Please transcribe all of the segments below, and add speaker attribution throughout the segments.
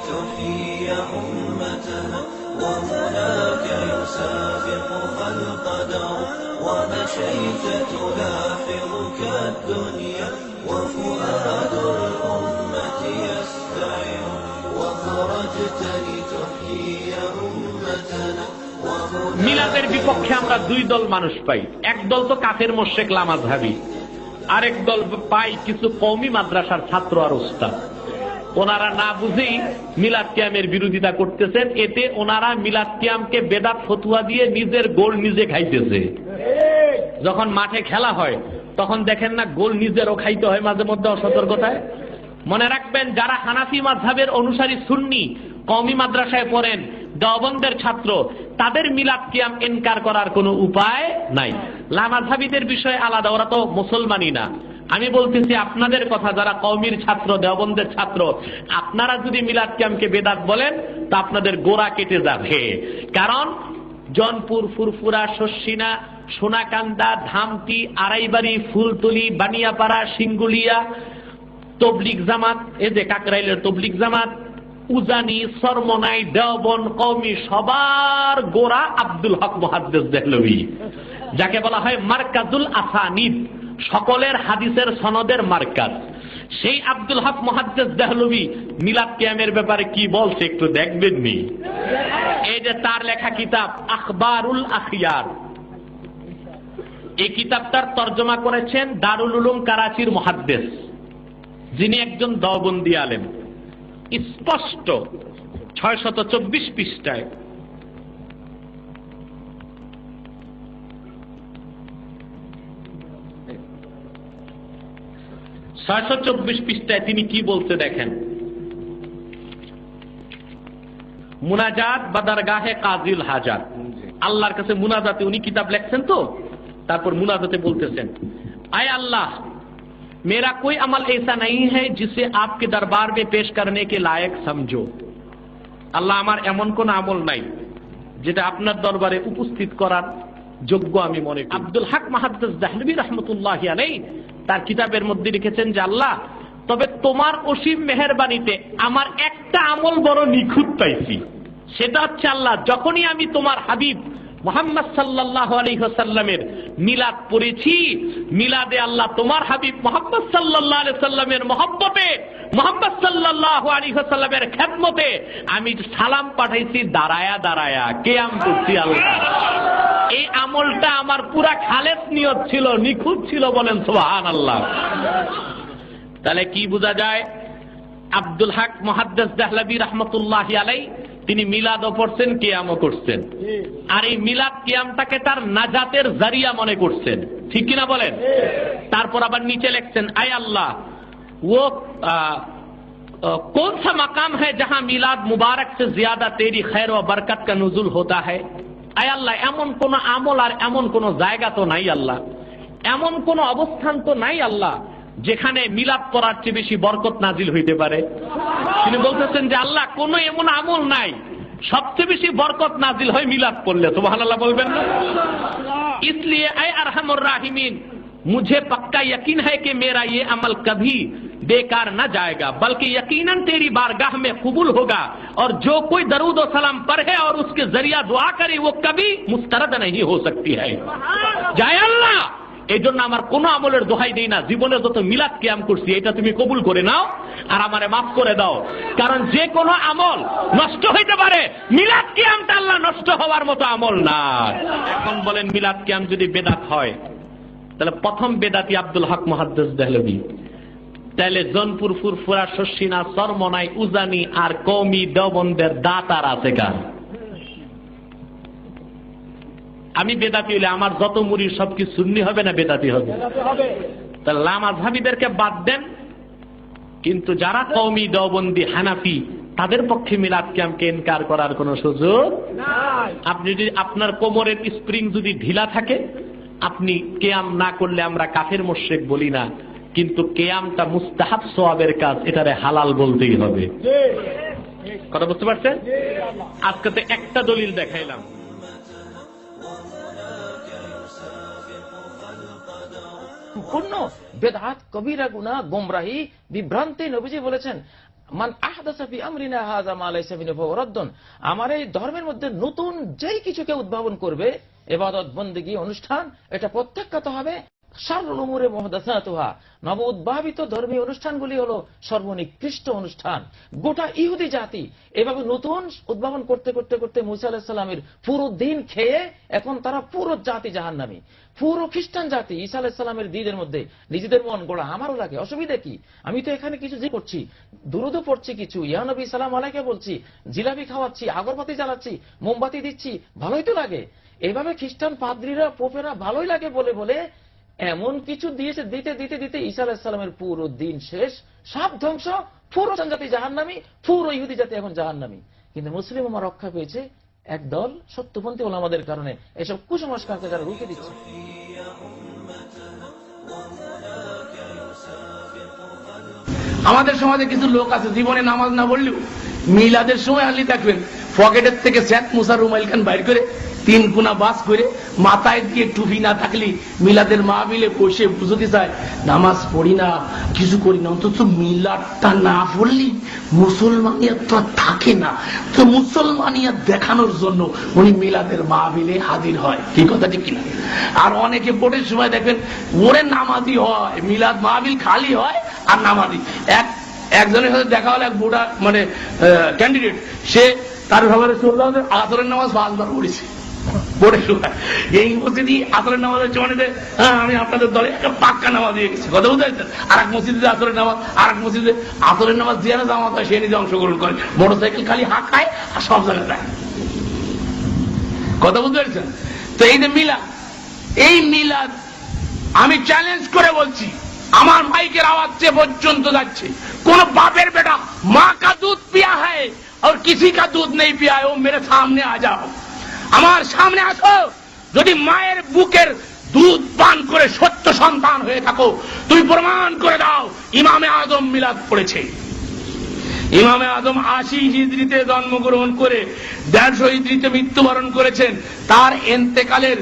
Speaker 1: لتحيي أمتنا وهناك يسابقها القدر ومشيت تلاحظك الدنيا وفؤاد الأمة يستعر وخرجت لتحيي أمتنا
Speaker 2: মিলাদের বিপক্ষে আমরা দুই দল মানুষ পাই। এক দল তো কাফের মুশরিক লামাযহাবী, আরেক দল পাই কিছু কওমি মাদ্রাসার ছাত্র আর ওস্তাদ। ওনারা না বুঝেই মিলাদ কিয়ামের বিরোধিতা করতেছেন। এতে ওনারা মিলাদ কিয়ামকে বেদাত ফতুয়া দিয়ে নিজের গোল নিজে খাইতেছে। যখন মাঠে খেলা হয় তখন দেখেন না গোল নিজেরও খাইতে হয় মাঝে মধ্যে অসতর্কতায়। মনে রাখবেন, যারা হানাফি মাযহাবের অনুসারী সুন্নি কওমি মাদ্রাসায় পড়েন, দেওবন্দের ছাত্র, তাদের মিলাদ কিয়াম ইনকার করার কোনো উপায় নাই। লামাযহাবীদের বিষয়ে আলাদা, ওরা তো মুসলমানই না। আমি বলতেছি আপনাদের কথা, যারা কওমির ছাত্র, দেওবন্দের ছাত্র, আপনারা যদি মিলাদ কিয়ামকে বেদাত বলেন তা আপনাদের গোড়া কেটে যাবে। কারণ জনপুর, ফুরফুরা, শস্যিনা, সোনাকান্দা, ধামটি, আড়াইবাড়ি, ফুলতলি, বানিয়াপাড়া, সিঙ্গুলিয়া, তবলিগ জামাত, এই যে কাকরাইলের তবলিগ জামাত, উজানি, সরমনাই, দেওবন্দ, কওমি, সবার গোড়া আব্দুল হক মুহাদ্দিস দেহলভী, যাকে বলা হয় মারকাজুল আসানিদ, সকলের হাদিসের সনদের মার্কাজ। সেই আব্দুল হক মুহাদ্দিস দেহলভী মিলাদ কিয়ামের ব্যাপারে কি বলছে একটু দেখবেন নি। এই যে তার লেখা কিতাব আখবারুল আখিয়ার, এই কিতাবটার তর্জমা করেছেন দারুল উলুম করাচির মুহাদ্দিস, যিনি একজন দেওবন্দি আলেম। স্পষ্ট 624 পৃষ্ঠায় 624 পৃষ্ঠায় তিনি কি বলতে দেখেন। মুনাজাত বাদারগাহে কাজিল হাজাত, আল্লাহর কাছে মুনাজাতে উনি কিতাব লেখছেন তো, তারপর মুনাজাতে বলতেছেন, আয় আল্লাহ, मेरा कोई अमल ऐसा नहीं है जिसे आपके दरबार में पेश करने के लायक समझो। আল্লাহ, আমার এমন কোন আমল নাই যেটা আপনার দরবারে উপস্থিত করার যোগ্য আমি মনে করি। আব্দুল হক মুহাদ্দিস দেহলভী রাহমাতুল্লাহি আলাইহি তার কিতাবের মধ্যে লিখেছেন যে আল্লাহ, তবে তোমার অসীম মেহেরবানিতে আমার একটা আমল বড় নিখুঁত পাইছি। সেটা হচ্ছে আল্লাহ, যখনই আমি তোমার হাবিব মুহাম্মদ সাল্লাল্লাহু আলাইহি ওয়াসাল্লামের মিলাদ পড়েছি, মিলাদে আল্লাহ তোমার হাবিব মুহাম্মদ সাল্লাল্লাহু আলাইহি ওয়াসাল্লামের মহব্বতে, মুহাম্মদ সাল্লাল্লাহু আলাইহি ওয়াসাল্লামের খেদমতে আমি সালাম পাঠাইছি দাঁড়ায়া দাঁড়ায়া, কিয়াম করছি আল্লাহ। এই আমলটা আমার পুরা খালেস নিয়ত ছিল, নিখুঁত ছিল, বলেন সুবহানাল্লাহ। তাহলে কি বোঝা যায়? আব্দুল হক মুহাদ্দিস দেহলভী রাহমাতুল্লাহি আলাইহি তিনি মিলাদও পড়ছেন, কিয়ামও করছেন, আর এই মিলাদ কিয়ামটাকে তার নাজাতের জারিয়া মনে করছেন, ঠিক কিনা বলেন? তারপর আবার নিচে লিখছেন, আয় আল্লাহ, वो कौन सा मकाम है जहां मिलाद मुबारक से ज्यादा तेरी खैर व बरकत का नुजुल होता है। আয় আল্লাহ, এমন কোন আমল আর এমন কোন জায়গা তো নাই আল্লাহ, এমন কোন অবস্থান তো নাই আল্লাহ যেখানে মিলাদ পড়ার চেয়ে বেশি বরকত নাজিল হইতে পারে। তিনি বলতেছেন যে আল্লাহ, কোন এমন আমল নাই সবচেয়ে বেশি বরকত নাজিল হয় মিলাদ পড়লে। সুবহানাল্লাহ বলবেন না? इसलिए ऐ अरहमुर राहिमीन, मुझे पक्का यकीन है कि मेरा ये अमल कभी बेकार न जाएगा, बल्कि यकीनन तेरी बारगाह में कबूल होगा, और जो कोई दरूद और सलाम पढ़े और उसके जरिया दुआ करे वो कभी मुस्तरद नहीं हो सकती है। जय अल्लाह, এই জন্য আমার কোন আমলের দোহাই দেই না, জীবনে যত মিলাদ কিয়াম করছি এটা তুমি কবুল করে নাও আর আমারে মাফ করে দাও। কারণ যে কোনো আমল নষ্ট হইতে পারে, মিলাদ কিয়ামটা আল্লাহ নষ্ট হওয়ার মতো আমল না। এখন বলেন, মিলাদ কিয়াম যদি বেদাত হয়, তাহলে প্রথম বেদাতি আব্দুল হক মুহাদ্দিস দেহলভী। তাহলে জনপুর, ফুরফুরা, শস্যিনা, সরমনাই, উজানি আর কওমি দেওবন্দের দাতার আছে কার? আমি বেদাতি হলে আমার যত মুরিদ সব কি সুন্নি হবে না বেদাতি হবে? তাহলে লামাযহাবীদেরকে বাদ দেন, কিন্তু যারা কওমি, দেওবন্দি, হানাফি, তাদের পক্ষে মিলাদ কিয়ামকে ইনকার করার কোনো সুযোগ নাই। আপনি যদি আপনার কোমরের স্প্রিং যদি ঢিলা থাকে, আপনি কিয়াম না করলে আমরা কাফের মুশরিক বলি না, কিন্তু কিয়ামটা মুস্তাহাব সওয়াবের কাজ, এটারে হালাল বলতেই হবে। কথা বুঝতে পারছেন? আজকে তো একটা দলিল দেখাইলাম।
Speaker 3: সম্পূর্ণ বেদাত, কবিরা গুনাহ, গোমরাহি, বিভ্রান্তি। নবীজি বলেছেন, মান আহদাসা ফি আমরিনা হাযা মা লাইসা মিনহু ফাহুয়া রাদ্দুন, আমার এই ধর্মের মধ্যে নতুন যেই কিছুকে উদ্ভাবন করবে, ইবাদত বন্দেগী অনুষ্ঠান, এটা প্রত্যাখ্যাত হবে। শাররুল উমুরি মুহদাসাতুহা, নব উদ্ভাবিত ধর্মীয় অনুষ্ঠানগুলি হলো সর্বনিকৃষ্ট অনুষ্ঠান। গোটা ইহুদি জাতি এভাবে নতুন উদ্ভাবন করতে করতে করতে মুসা আলাইহিস সালামের পুরো দিন খেয়ে এখন তারা পুরো জাতি জাহান্নামী। পুরো খ্রিস্টান জাতি ঈসা আলাইহিস সালামের দিনের মধ্যে নিজেদের মন গড়া, আমারও লাগে, অসুবিধা কি, আমি তো এখানে কিছু যে করছি, দুরূদ পড়ছি, কিছু ইয়া নবী সালাম আলাইকে বলছি, জিলাপি খাওয়াচ্ছি, আগরবাতি জ্বালাচ্ছি, মোমবাতি দিচ্ছি, ভালোই তো লাগে। এভাবে খ্রিস্টান পাদ্রীরা পোপেরা ভালোই লাগে বলে বলে এমন কিছু দিয়েছে, দিতে দিতে দিতে ঈসা আলাইহিস সালামের পুরো দিন শেষ, সব ধ্বংস, পুরো জাতি জাহান্নামী, পুরো ইহুদি জাতি এখন জাহান্নামী। কিন্তু মুসলিম উম্মাহ রক্ষা পেয়েছে একদল সত্যপন্থী ওলামাদের কারণে। এসব কুসংস্কারকে যারা রুখে দিচ্ছে।
Speaker 4: আমাদের সমাজে কিছু লোক আছে জীবনে নামাজ না পড়লেও মিলাদের সময় আনলি দেখবেন পকেটের থেকে স্যাত মুসার রুমাইল খান বাইর করে 3 কোনা বাস করে মাথায় দিয়ে টুপি না থাকলে মিলাদের মাহফিলে বসে বুঝতে চায় নামাজ পড়ি না, কিছু করি না, অন্তত মিলাদটা না পড়লি মুসলমানিয়াত তো থাকে না, তো মুসলমানিয়াত দেখানোর জন্য উনি মিলাদের মাহফিলে হাজির হয়। কি কথা ঠিক কিনা? আর অনেকে ভোটের সময় দেখবেন ওরে নামাজি হয়, মিলাদ মাহফিল খালি হয় আর নামাজি। একজনের সাথে দেখা হলো, এক বুড়া মানে ক্যান্ডিডেট, সে তার ভাবে চলল আসরের নামাজ 5 বার পড়েছে ভোটের সময়। এই মসজিদে আসরের নামাজের জমানিতে আমি আপনাদের দলে একটা পাক্কা নামাজ দিয়ে গেছি, কথা বুঝতে পারছেন? আর এক মসজিদে আসরের নামাজ, আর এক মসজিদে আসরের নামাজ দিয়ে না জামাত হয়, সে নিজে অংশগ্রহণ করে, মোটরসাইকেল খালি হাঁকায় আর সব জায়গায় যায়, কথা বুঝতে পারছেন? তো এই যে মিলাদ, এই মিলাদ আমি চ্যালেঞ্জ করে বলছি, আমার মাইকের আওয়াজ যে পর্যন্ত যাচ্ছে, কোন বাপের বেটা মা কা দুধ পিয়া হ্যায় और किसी का दूध नहीं पिया है, वो मेरे सामने आ जाओ, আমার সামনে আসো। যদি মায়ের বুকের দুধ পান করে সত্য সন্তান হয়ে থাকো, তুমি প্রমাণ করে দাও ইমামে আজম মিলাদ পড়েছে। ইমামে আজম 80 হিজরিতে জন্মগ্রহণ করে 150 হিজরিতে মৃত্যুবরণ করেছেন। তার ইন্তেকালের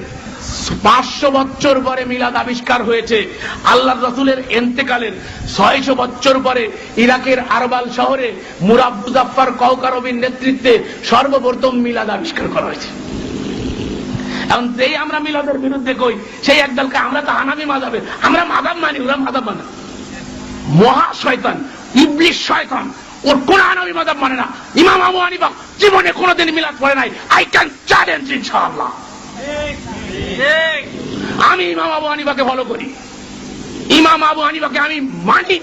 Speaker 4: 500 বছর পরে মিলাদ আবিষ্কার হয়েছে। আল্লাহর রাসূলের ইন্তেকালের 600 বছর পরে ইরাকের আরবাল শহরে মুরাব মুজাফফর কওকারবির নেতৃত্বে সর্বপ্রথম মিলাদ আবিষ্কার করা হয়েছে। এখন যেই আমরা মিলাদের বিরুদ্ধে কই, সেই একদলকে আমরা তো হানাফি মাযহাবে, আমরা মাযহাব মানি, ওরা মাযহাব মানে মহা শয়তান, ইবলিশ শয়তান, ওর কোন হানাফি মাযহাব মানে না। ইমাম আবু হানিফা জীবনে কোনোদিন মিলাদ পড়ে নাই। আই ক্যান চ্যালেঞ্জ ইনশাআল্লাহ। আমি ইমাম আবু হানিফাকে ফলো করি, ইমাম আবু হানিফাকে আমি মানি,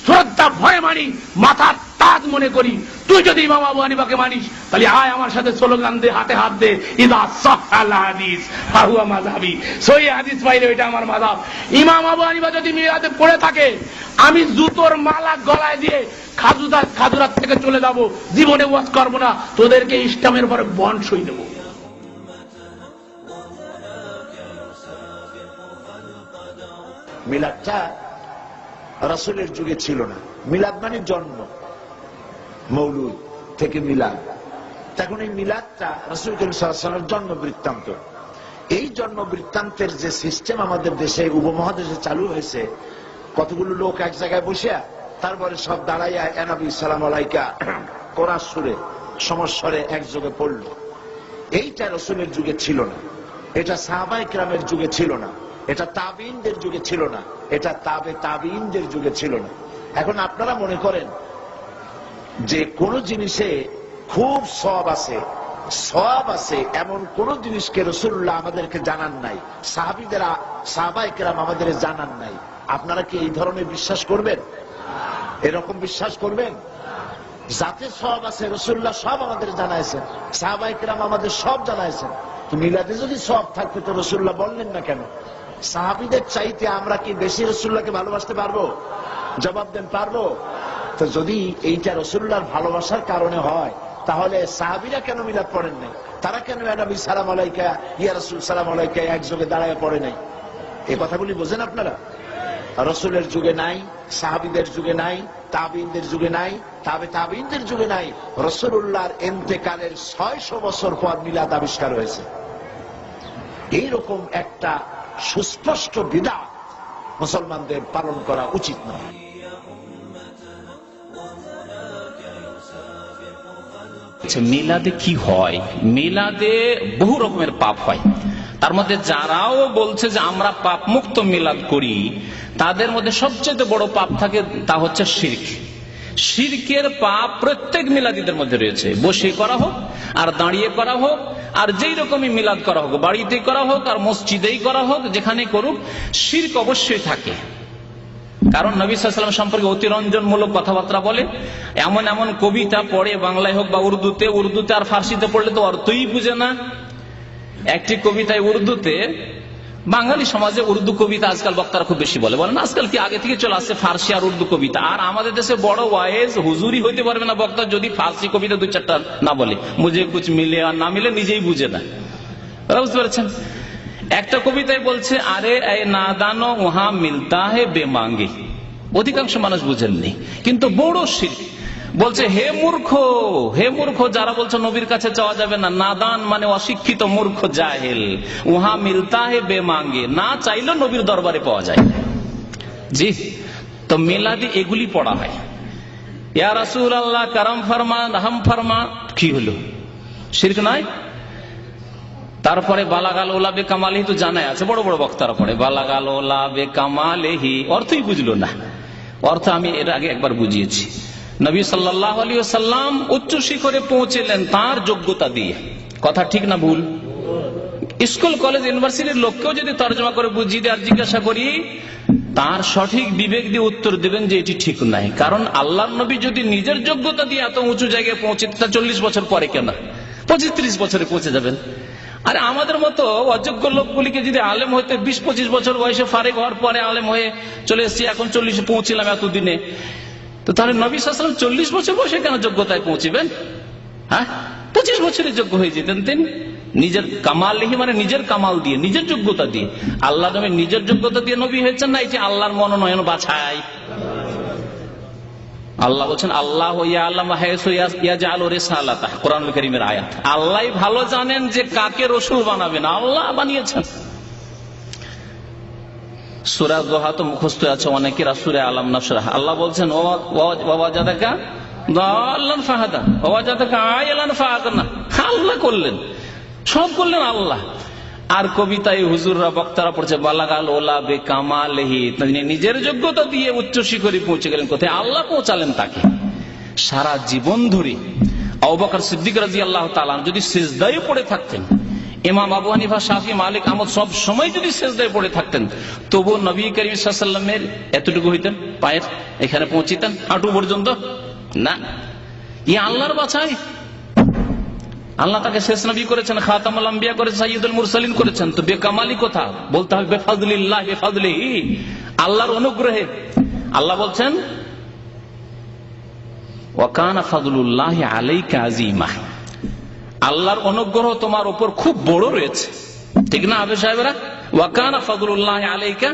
Speaker 4: শ্রদ্ধা ভয়ে মানি, মাথার তাজ মনে করি। তুই যদি ইমাম আবু হানিফাকে মানিস তাহলে আয় আমার সাথে স্লোগান দে, হাতে হাত দে, ইদা সাহাল হাদিস ফাহুয়া মাযহাবি, সহিহ হাদিস পাইলে এটা আমার মাযহাব। ইমাম আবু হানিফা যদি মিলাদে পড়ে থাকে, আমি জুতোর মালা গলায় দিয়ে খাজুরাত থেকে চলে যাব, জীবনে ওয়াজ করব না, তোদেরকে ইসলামের পরে বন্ড সই দেব।
Speaker 5: মিলাদটা রাসূলের যুগে ছিল না। মিলাদ মানে জন্ম, মৌলুদ থেকে মিলাদ। তখন এই মিলাদটা রাসূল করিম সাল্লাল্লাহু আলাইহি ওয়াসাল্লামের জন্ম বৃত্তান্ত। এই জন্ম বৃত্তান্তের যে সিস্টেম আমাদের দেশে উপমহাদেশে চালু হয়েছে, কতগুলো লোক এক জায়গায় বসে তারপরে সব দাঁড়াইয়া ইয়া নবী সালাম আলাইকা কোরআন সুরে সমস্বরে একযোগে পড়ল, এইটা রাসূলের যুগে ছিল না, এটা সাহাবায়ে কেরামের যুগে ছিল না, এটা তাবিঈনদের যুগে ছিল না, এটা তাবিঈনদের যুগে ছিল না। এখন আপনারা মনে করেন যে কোন জিনিসে খুব সওয়াব আছে এমন কোন জিনিসকে রাসূলুল্লাহ আমাদেরকে জানান নাই, সাহাবায়ে কেরাম আমাদের জানান নাই। আপনারা কি এই ধরনের বিশ্বাস করবেন? এরকম বিশ্বাস করবেন? যাতে সওয়াব আছে রাসূলুল্লাহ সব আমাদের জানাইছেন, সাহাবায়ে কেরাম আমাদের সব জানাইছেন। তো মিলাদে যদি সওয়াব থাকতো তো রাসূলুল্লাহ বললেন না কেন? সাহাবীদের চাইতে আমরা কি বেশি রাসূলুল্লাহকে ভালোবাসতে পারবো? জবাব দেন, পারবো? তো যদি এইটা রাসূলুল্লাহর ভালোবাসার কারণে হয়, তাহলে সাহাবীরা কেন মিলাদ পড়েন নাই? তারা কেন ইয়া নবী সালাম আলাইকা, ইয়া রাসূল সালাম আলাইকা একযোগে দাঁড়ায় পড়ে নাই? এই কথাগুলি বোঝেন আপনারা? রাসূলের যুগে নাই, সাহাবীদের যুগে নাই, তাবিঈনদের যুগে নাই, তাবিঈনদের যুগে নাই। রাসূলুল্লাহর ইন্তেকালের 600 বছর পর মিলাদ আবিষ্কার হয়েছে। এইরকম একটা সুস্পষ্ট বিদআত মুসলমানদের পালন করা উচিত নয়।
Speaker 6: মিলাদে কি হয়? মিলাদে বহু রকমের পাপ হয়। তার মধ্যে যারাও বলছে যে আমরা পাপ মুক্ত মিলাদ করি, তাদের মধ্যে সবচেয়ে বড় পাপ থাকে, তা হচ্ছে শিরক। শিরকের পাপ প্রত্যেক মিলাদীদের মধ্যে রয়েছে। বসে করা হোক আর দাঁড়িয়ে করা হোক, আর যেই রকমই মিলাদ করা হোক, বাড়িতে করা হোক আর মসজিদেই করা হোক, যেখানে করুক, শিরক অবশ্যই থাকে। কারণ নবী সাল্লাল্লাহু আলাইহি ওয়াসাল্লাম সম্পর্কে অতিরঞ্জনমূলক কথাবার্তা বলে, এমন এমন কবিতা পড়ে, বাংলায় হোক বা উর্দুতে আর ফার্সিতে পড়লে তো অর্থই বুঝে না। একটি কবিতায় উর্দুতে, বাঙালি সমাজে উর্দু কবিতা আজকাল বক্তারা খুব বেশি বলেন আজকাল কি আগে থেকে চলে আসছে ফার্সি আর উর্দু কবিতা। আর আমাদের দেশে বড় ওয়াইজ হুজুরি হইতে পারবে না বক্তা যদি ফার্সি কবিতা দু চারটা না বলে, মুঝে কুছ মিলে আর না মিলে নিজেই বুঝে না। বুঝতে পারছেন? একটা কবিতায় বলছে, আরে এই নাদানো ওহা মিলতা হে বেমাঙ্গে। অধিকাংশ মানুষ বুঝেননি, কিন্তু বড় শিরক। বলছে হে মূর্খ যারা বলছে নবীর কাছে চাওয়া যাবে না, নাদান মানে অশিক্ষিত মূর্খ জাহেল, ওহা মিলতা হে বেমাঙ্গে, না চাইলেও নবীর দরবারে পাওয়া যায়। জি, তো মিলাদি এগুলি পড়া হয়। ইয়া রাসূলুল্লাহ করম ফরমা, রহম ফরমা, কি হলো? শিরক নয়? তারপরে বালাগাল ওলা বে কামালেহি তো জানাই আছে, বড় বড় বক্তারা পড়ে বালাগাল ওলা বে কামালেহি, অর্থই বুঝলো না। অর্থ আমি এর আগে একবার বুঝিয়েছি। নবী সাল্লাল্লাহু আলাইহি ওয়াসাল্লাম উচ্চ শিখরে পৌঁছলেন তার যোগ্যতা দিয়ে। কথা ঠিক না ভুল? স্কুল কলেজ ইউনিভার্সিটির লোককেও যদি তর্জমা করে বুঝিয়ে দিয়ে আর জিজ্ঞাসা করি, তার সঠিক বিবেক দিয়ে উত্তর দেবেন যে এটি ঠিক নাই। কারণ আল্লাহর নবী যদি নিজের যোগ্যতা দিয়ে এত উঁচু জায়গায় পৌঁছে, তা 40 বছর পরে কেন 25-30 বছরে পৌঁছে যাবেন। আর আমাদের মতো অযোগ্য লোকগুলিকে যদি আলেম হইতে 20-25 বছর বয়সে ফারেক হওয়ার পরে আলেম হয়ে চলে এসেছি, এখন 40-এ পৌঁছিলাম এতদিনে, তো তাহলে নবী সাল্লাল্লাহু আলাইহি ওয়াসাল্লাম 40 বছর বয়সে কেন যোগ্যতায় পৌঁছিবেন? হ্যাঁ, 25 বছরে যোগ্য হয়ে যেতেন তিনি। নিজের কামাল লিহি মানে নিজের কামাল দিয়ে, নিজের যোগ্যতা দিয়ে। আল্লাহ নবী নিজের যোগ্যতা দিয়ে নবী হয়েছেন না এটি আল্লাহর মনোনয়ন বাছাই? আল্লাহ বলছেন আল্লাহ কোরআনুল কারীমের আয়াত। আল্লাহ ভালো জানেন যে কাকে রসুল বানাবেন, আল্লাহ বানিয়েছেন। সূরা দোহা তো মুখস্থ আছে অনেকের, সূরা আলাম নাশরাহ। আল্লাহ বলছেন ওয়াজাদাকা দাল্লান ফাহাদা ওয়াজাদাকা আইলান ফাআগনা। আল্লাহ করলেন, সব করলেন আল্লাহ। আর কবিতায় হুজুররা বক্তারা পড়ছে বালাগাল ওলা বে কামালেহি, নিজের যোগ্যতা দিয়ে উচ্চ শিখরে পৌঁছে গেলেন। কোথায়? আল্লাহ পৌঁছালেন তাকে। সারা জীবন ধরে আবু বকর সিদ্দিক রাদিয়াল্লাহু তাআলা যদি সিজদায় পড়ে থাকতেন, ইমাম আবু হানিফা, শাফি, মালিক, আহমদ সব সময় যদি সিজদায় পড়ে থাকতেন, তবু নবী করিম সাল্লাল্লাহু আলাইহি ওয়াসাল্লামের এতটুকু হইতেন, পায়ের এখানে পৌঁছিতেন, হাঁটু পর্যন্ত না। ই আল্লাহর বাছাই। আল্লাহ তাকে শেষ নবী করেছেন, খাতামুল আম্বিয়া করেছেন, সাইয়্যিদুল মুরসালিন করেছেন। তো বেকামালি কোথা? বলতে হবে বেফাজলিল্লাহ, বেফাজলিহি, আল্লাহর অনুগ্রহে। আল্লাহ বলছেন ওয়া কানা ফাদলুল্লাহি আলাইকা আযীমা, আল্লাহর অনুগ্রহ তোমার উপর খুব বড় রয়েছে। ঠিক না আবে সাহেবরা? ওয়া কানা ফাদলুল্লাহি আলাইকা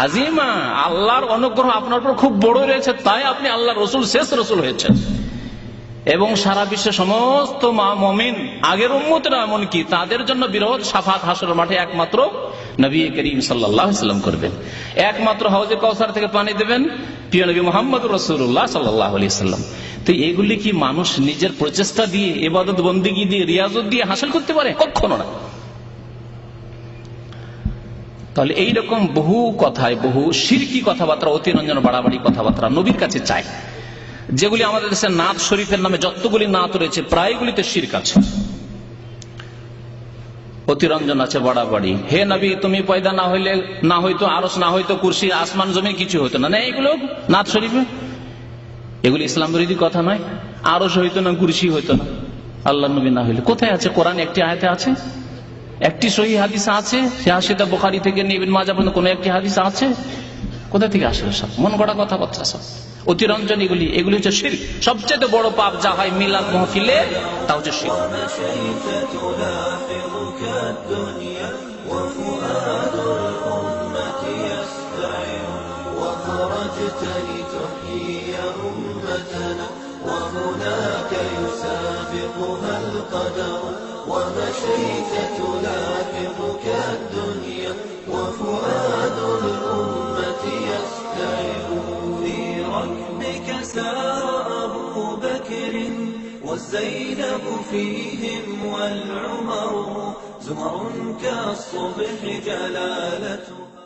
Speaker 6: আযীমা, আল্লাহর অনুগ্রহ আপনার উপর খুব বড় রয়েছে, তাই আপনি আল্লাহর রাসূল, শেষ রাসূল হয়েছেন। এবং সারা বিশ্বের সমস্ত মুমিন, আগের উম্মতরা এমনকি, তাদের জন্য বৃহৎ শাফাত হাসরের মাঠে একমাত্র নবী করিম সাল্লাল্লাহু আলাইহি ওয়াসাল্লাম করবেন। একমাত্র হাউজে কাউসার থেকে পানি দেবেন প্রিয় নবী মুহাম্মদুর রাসূলুল্লাহ সাল্লাল্লাহু আলাইহি ওয়াসাল্লাম। তো এগুলি কি মানুষ নিজের প্রচেষ্টা দিয়ে, ইবাদত বন্দেগী দিয়ে, রিয়াজত দিয়ে হাসিল করতে পারে? কখনো না। তাহলে এইরকম বহু কথায়, বহু শিরকি কথাবার্তা, অতিরঞ্জন বাড়াবাড়ি কথাবার্তা নবীর কাছে চায়। যেগুলি আমাদের দেশে নাত শরীফের নামে যতগুলি নাত রয়েছে, প্রায়গুলিতে শিরক আছে, অতিরঞ্জন আছে, বাড়াবাড়ি। হে নবী তুমি পয়দা না হইলে, না হইতো আরশ, না হইতো কুরসি, আসমান জমিন কিছু হইতো না। এগুলো নাত শরীফে, এগুলি ইসলাম বিরোধী কথা নয়। আরশ হইতো না, কুরসি হইতো না, আল্লাহ নবী না হইলে। কোথায় আছে? কোরআন একটি আয়াতে আছে, একটি সহিহ হাদিস আছে, সেটা বুখারী থেকে নিয়ে ইবনে মাজাহ পর্যন্ত কোন একটি হাদিস আছে? কোথা থেকে আসলে সব মন গড়া কথাবার্তা, সব অতিরঞ্জন। এগুলি হচ্ছে শিরক। সবচেয়ে বড় পাপ যা হয় মিলাদ মাহফিলে, তা হচ্ছে শিরক।
Speaker 1: وهناك يسابقها القدر ومشيت تلاحقك الدنيا وفؤاد الأمة يستعر في ركبك سار أبو بكر والزينب فيهم والعمر زمر كالصبح جلالته